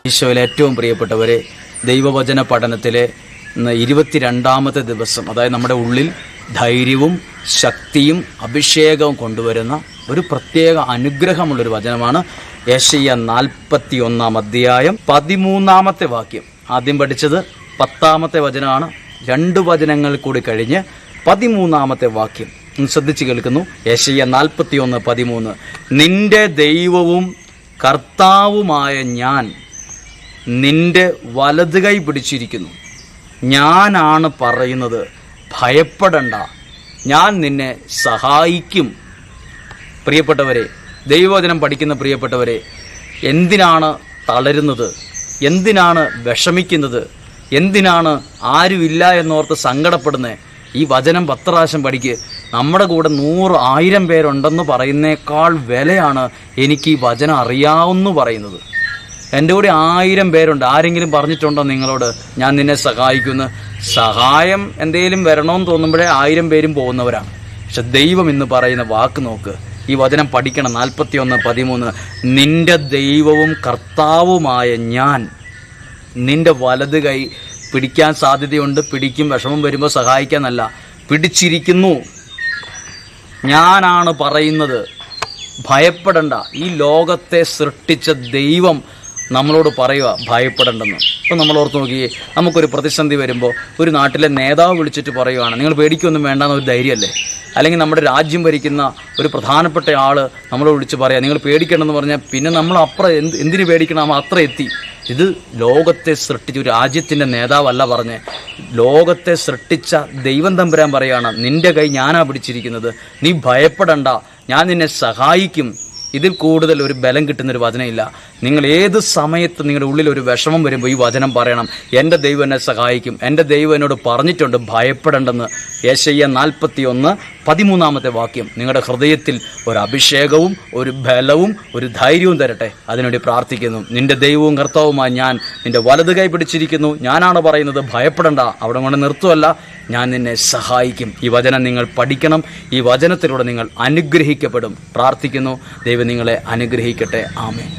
ഈശോയിലെ ഏറ്റവും പ്രിയപ്പെട്ടവരെ, ദൈവവചന പഠനത്തിലെ 22ാമത്തെ ദിവസം, അതായത് നമ്മുടെ ഉള്ളിൽ ധൈര്യവും ശക്തിയും അഭിഷേകവും കൊണ്ടുവരുന്ന ഒരു പ്രത്യേക അനുഗ്രഹമുള്ളൊരു വചനമാണ് യെശയ്യാ 41-ാം അധ്യായം 13-ാമത്തെ വാക്യം. ആദ്യം പഠിച്ചത് 10-ാമത്തെ വചനമാണ്. 2 വചനങ്ങൾ കൂടി കഴിഞ്ഞ് 13-ാമത്തെ വാക്യം ശ്രദ്ധിച്ച് കേൾക്കുന്നു. യെശയ്യാ 41:13. നിന്റെ ദൈവവും കർത്താവുമായ ഞാൻ നിന്റെ വലത് കൈ പിടിച്ചിരിക്കുന്നു. ഞാനാണ് പറയുന്നത്, ഭയപ്പെടണ്ട, ഞാൻ നിന്നെ സഹായിക്കും. പ്രിയപ്പെട്ടവരെ, ദൈവവചനം പഠിക്കുന്ന പ്രിയപ്പെട്ടവരെ, എന്തിനാണ് തളരുന്നത്? എന്തിനാണ് വിഷമിക്കുന്നത്? എന്തിനാണ് ആരുമില്ല എന്നോർത്ത് സങ്കടപ്പെടുന്നത്? ഈ വചനം 10 പ്രാവശ്യം പഠിക്ക്. നമ്മുടെ കൂടെ 100,000 പേരുണ്ടെന്ന് പറയുന്നേക്കാൾ വിലയാണ് എനിക്ക് ഈ വചനം അറിയാവുന്നു പറയുന്നത്. എൻ്റെ കൂടെ 1000 പേരുണ്ട്. ആരെങ്കിലും പറഞ്ഞിട്ടുണ്ടോ നിങ്ങളോട് ഞാൻ നിന്നെ സഹായിക്കുമെന്ന്? സഹായം എന്തെങ്കിലും വരണമെന്ന് തോന്നുമ്പോഴേ 1000 പേരും പോകുന്നവരാണ്. പക്ഷെ ദൈവം ഇന്ന് പറയുന്ന വാക്ക് നോക്ക്. ഈ വചനം പഠിക്കണം. 41:13. നിന്റെ ദൈവവും കർത്താവുമായ ഞാൻ നിന്റെ വലത് കൈ പിടിക്കാൻ സാധ്യതയുണ്ട്. പിടിക്കും, വിഷമം വരുമ്പോൾ സഹായിക്കാനല്ല, പിടിച്ചിരിക്കുന്നു. ഞാനാണ് പറയുന്നത്, ഭയപ്പെടണ്ട. ഈ ലോകത്തെ സൃഷ്ടിച്ച ദൈവം നമ്മളോട് പറയുക ഭയപ്പെടേണ്ടെന്ന്. ഇപ്പം നമ്മൾ ഓർത്ത് നോക്കിയേ, നമുക്കൊരു പ്രതിസന്ധി വരുമ്പോൾ ഒരു നാട്ടിലെ നേതാവ് വിളിച്ചിട്ട് പറയുകയാണ് നിങ്ങൾ പേടിക്കൊന്നും വേണ്ടെന്നൊരു ധൈര്യമല്ലേ? അല്ലെങ്കിൽ നമ്മുടെ രാജ്യം ഭരിക്കുന്ന ഒരു പ്രധാനപ്പെട്ട ആൾ നമ്മളോട് വിളിച്ച് പറയാം നിങ്ങൾ പേടിക്കണമെന്ന് പറഞ്ഞാൽ പിന്നെ നമ്മൾ എന്തിനു പേടിക്കണം? നമ്മൾ അത്ര എത്തി. ഇത് ലോകത്തെ സൃഷ്ടിച്ച ഒരു രാജ്യത്തിൻ്റെ നേതാവല്ല പറഞ്ഞേ, ലോകത്തെ സൃഷ്ടിച്ച ദൈവം തമ്പുരാൻ പറയുകയാണ് നിന്റെ കൈ ഞാനാ പിടിച്ചിരിക്കുന്നത്, നീ ഭയപ്പെടണ്ട, ഞാൻ നിന്നെ സഹായിക്കും. ഇതിൽ കൂടുതൽ ഒരു ബലം കിട്ടുന്നൊരു വചനമില്ല. നിങ്ങൾ ഏത് സമയത്ത് നിങ്ങളുടെ ഉള്ളിൽ ഒരു വിഷമം വരുമ്പോൾ ഈ വചനം പറയണം, എൻ്റെ ദൈവം എന്നെ സഹായിക്കും, എൻ്റെ ദൈവം എന്നോട് പറഞ്ഞിട്ടുണ്ട് ഭയപ്പെടേണ്ടെന്ന്. യെശയ്യാ 41:13 വാക്യം നിങ്ങളുടെ ഹൃദയത്തിൽ ഒരു അഭിഷേകവും ഒരു ബലവും ഒരു ധൈര്യവും തരട്ടെ. അതിനുവേണ്ടി പ്രാർത്ഥിക്കുന്നു. നിന്റെ ദൈവവും കർത്താവുമായി ഞാൻ നിന്റെ വലത് കൈ പിടിച്ചിരിക്കുന്നു. ഞാനാണ് പറയുന്നത്, ഭയപ്പെടണ്ട. അവിടെ കൊണ്ട് നിർത്തുമല്ല, ഞാൻ നിന്നെ സഹായിക്കും. ഈ വചനം നിങ്ങൾ പഠിക്കണം. ഈ വചനത്തിലൂടെ നിങ്ങൾ അനുഗ്രഹിക്കപ്പെടും. പ്രാർത്ഥിക്കുന്നു. ദൈവം നിങ്ങളെ അനുഗ്രഹിക്കട്ടെ. ആമേൻ.